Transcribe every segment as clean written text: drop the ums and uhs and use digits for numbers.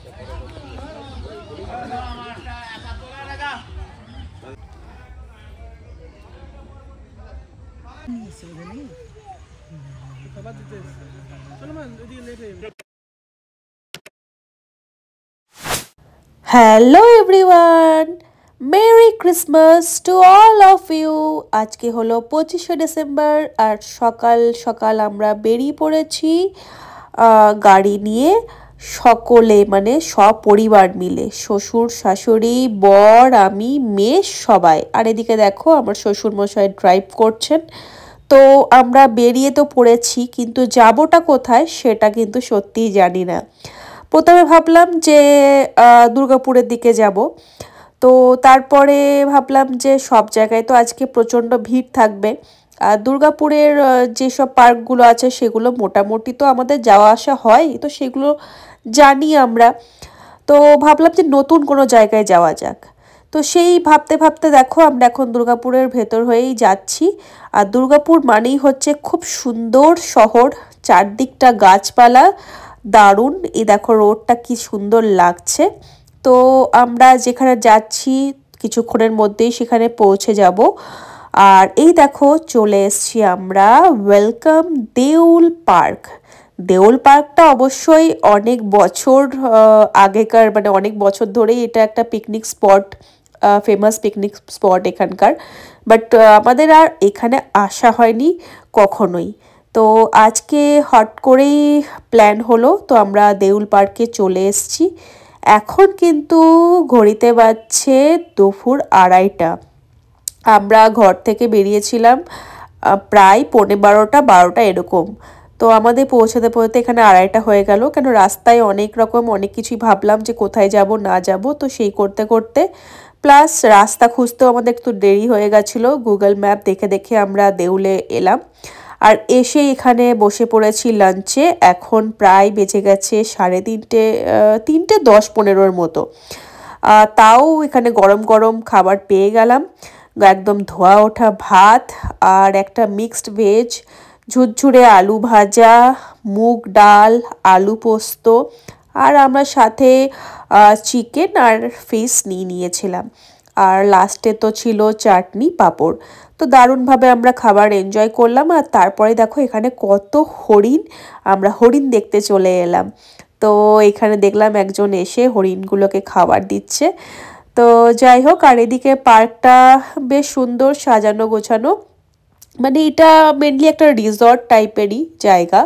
Hello everyone, merry Christmas to all of you. আজকে হলো 25শে December আর সকাল সকাল আমরা বেরিয়ে পড়েছি গাড়ি নিয়ে, সকলে মানে সপরিবার মিলে, শ্বশুর শাশুড়ি বর আমি মেয়ে সবাই। আর এদিকে দেখো আমার শ্বশুর মশাই ড্রাইভ করছেন। তো আমরা বেরিয়ে তো পড়েছি, কিন্তু যাবোটা কোথায় সেটা কিন্তু সত্যিই জানি না। প্রথমে ভাবলাম যে দুর্গাপুরের দিকে যাব, তো তারপরে ভাবলাম যে সব জায়গায় তো আজকে প্রচণ্ড ভিড় থাকবে, আর দুর্গাপুরের যেসব পার্কগুলো আছে সেগুলো মোটামুটি তো আমাদের যাওয়া আসা হয়, তো সেগুলো জানি আমরা। তো ভাবলাম যে নতুন কোনো জায়গায় যাওয়া যাক। তো সেই ভাবতে ভাবতে দেখো আমরা এখন দুর্গাপুরের ভেতর হয়েই যাচ্ছি। আর দুর্গাপুর মানেই হচ্ছে খুব সুন্দর শহর, চারদিকটা গাছপালা, দারুণ। এই দেখো রোডটা কি সুন্দর লাগছে। তো আমরা যেখানে যাচ্ছি কিছুক্ষণের মধ্যেই সেখানে পৌঁছে যাব। আর এই দেখো চলে এসছি আমরা, ওয়েলকাম দেউল পার্ক। দেউল পার্কটা অবশ্যই অনেক বছর আগেকার, মানে অনেক বছর ধরেই এটা একটা picnic spot, famous picnic spot এখানকার। বাট আমাদের আর এখানে আসা হয়নি কখনোই। তো আজকে হট করেই প্ল্যান হলো, তো আমরা দেউল পার্কে চলে এসেছি। এখন কিন্তু ঘড়িতে বাজছে দুপুর 2:30। আমরা ঘর থেকে বেরিয়েছিলাম প্রায় 12:45 এরকম। তো আমাদের পৌঁছাতে পৌঁছাতে এখানে 2:30 হয়ে গেল, কেন রাস্তায় অনেক কিছুই ভাবলাম যে কোথায় যাব না যাব, তো সেই করতে করতে প্লাস রাস্তা খুঁজতেও আমাদের একটু দেরি হয়ে গেছিলো। গুগল ম্যাপ দেখে দেখে আমরা দেউলে এলাম, আর এসে এখানে বসে পড়েছি লাঞ্চে। এখন প্রায় বেজে গেছে 3:30, 3:10-15 মতো। তাও এখানে গরম গরম খাবার পেয়ে গেলাম, একদম ধোয়া ওঠা ভাত আর একটা মিক্সড ভেজ, ঝুরঝুরে আলু ভাজা, মুগ ডাল, আলু পোস্ত, আর আমরা সাথে চিকেন আর ফিশ নিয়েছিলাম। আর লাস্টে তো ছিল চাটনি পাঁপড়। তো দারুণভাবে আমরা খাবার এনজয় করলাম। আর তারপরে দেখো এখানে কত হরিণ, আমরা হরিণ দেখতে চলে এলাম। তো এখানে দেখলাম একজন এসে হরিণগুলোকে খাবার দিচ্ছে। তো যাই হোক, আর এদিকে পার্কটা বেশ সুন্দর সাজানো গোছানো, মানে এটা মেনলি একটা রিসর্ট টাইপেরই জায়গা।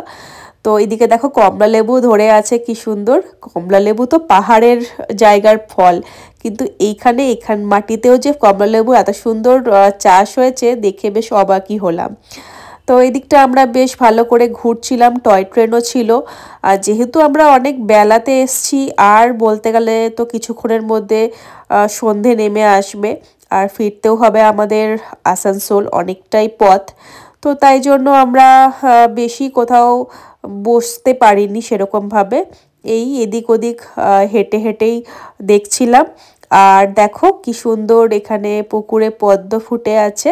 তো এদিকে দেখো কমলা লেবু ধরে আছে, কি সুন্দর। কমলা লেবু তো পাহাড়ের জায়গার ফল, কিন্তু এখান মাটিতেও যে কমলা লেবু এত সুন্দর চাষ হয়েছে দেখে বেশ অবাকই হলাম। তো এই দিকটা আমরা বেশ ভালো করে ঘুরছিলাম, টয় ট্রেনও ছিল। আর যেহেতু আমরা অনেক বেলাতে এসছি, আর বলতে গেলে তো কিছুক্ষণের মধ্যে সন্ধে নেমে আসবে, আর ফিরতেও হবে আমাদের আসানসোল, অনেকটাই পথ। তো তাই জন্য আমরা বেশি কোথাও বসতে পারিনি সেরকমভাবে, এই এদিক ওদিক হেঁটে হেঁটেই দেখছিলাম। আর দেখো কি সুন্দর এখানে পুকুরে পদ্ম ফুটে আছে,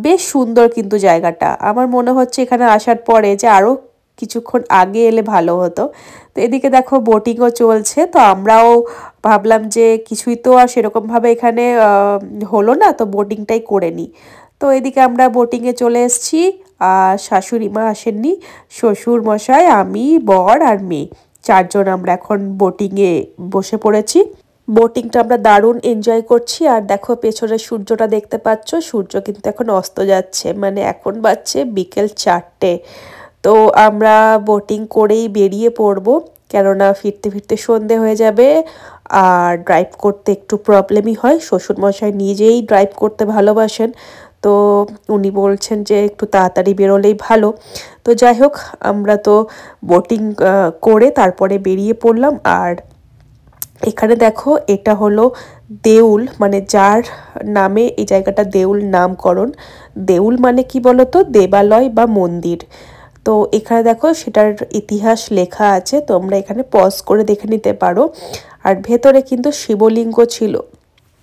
বেশ সুন্দর কিন্তু জায়গাটা। আমার মনে হচ্ছে এখানে আসার পরে যে আরও কিছুক্ষণ আগে এলে ভালো হতো। তো এদিকে দেখো বোটিংও চলছে, তো আমরাও ভাবলাম যে কিছুই তো আর সেরকমভাবে এখানে হলো না, তো বোটিংটাই করে নিই। তো এদিকে আমরা বোটিংয়ে চলে এসেছি। আর শাশুড়ি মা আসেননি, শ্বশুর মশাই, আমি, বর আর মেয়ে, 4জন আমরা এখন বোটিংয়ে বসে পড়েছি। বোটিংটা আমরা দারুণ এনজয় করছি। আর দেখো পেছনে সূর্যটা দেখতে পাচ্ছ, সূর্য কিন্তু এখন অস্ত যাচ্ছে, মানে এখন বাজছে বিকেল 4টে। তো আমরা বোটিং করেই বেরিয়ে পড়বো, কেননা ফিরতে ফিরতে সন্ধে হয়ে যাবে। আর ড্রাইভ করতে একটু প্রবলেমই হয়, শ্বশুরমশাই নিজেই ড্রাইভ করতে ভালোবাসেন, তো উনি বলছেন যে একটু তাড়াতাড়ি বেরোলেই ভালো। তো যাই হোক, আমরা তো বোটিং করে তারপরে বেরিয়ে পড়লাম। আর এখানে দেখো এটা হলো দেউল, মানে যার নামে এই জায়গাটা দেউল নামকরণ। দেউল মানে কি বলতো, দেবালয় বা মন্দির। তো এখানে দেখো সেটার ইতিহাস লেখা আছে, তোমরা এখানে পজ করে দেখে নিতে পারো। আর ভেতরে কিন্তু শিবলিঙ্গ ছিল।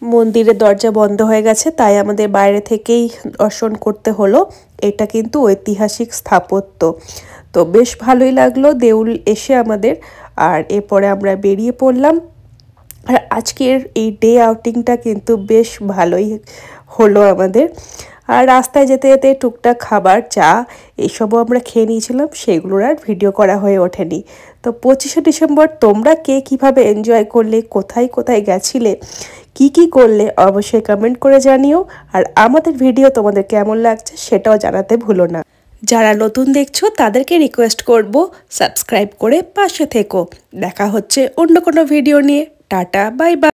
মন্দিরের দরজা বন্ধ হয়ে গেছে, তাই আমাদের বাইরে থেকেই দর্শন করতে হলো। এটা কিন্তু ঐতিহাসিক স্থাপত্য, তো বেশ ভালোই লাগলো দেউল এসে আমাদের। আর এরপরে আমরা বেরিয়ে পড়লাম। আর আজকের এই ডে আউটিংটা কিন্তু বেশ ভালোই হলো আমাদের। আর রাস্তায় যেতে যেতে টুকটাক খাবার চা এইসবও আমরা খেয়ে নিয়েছিলাম, সেগুলোর আর ভিডিও করা হয়ে ওঠেনি। তো 25শে ডিসেম্বর তোমরা কে কীভাবে এনজয় করলে, কোথায় কোথায় গেছিলে, কি করলে অবশ্যই কমেন্ট করে জানিও। আর আমাদের ভিডিও তোমাদের কেমন লাগছে সেটাও জানাতে ভুলো না। যারা নতুন দেখছো তাদেরকে রিকোয়েস্ট করব সাবস্ক্রাইব করে পাশে থেকো। দেখা হচ্ছে অন্য কোনো ভিডিও নিয়ে। Tata, bye bye.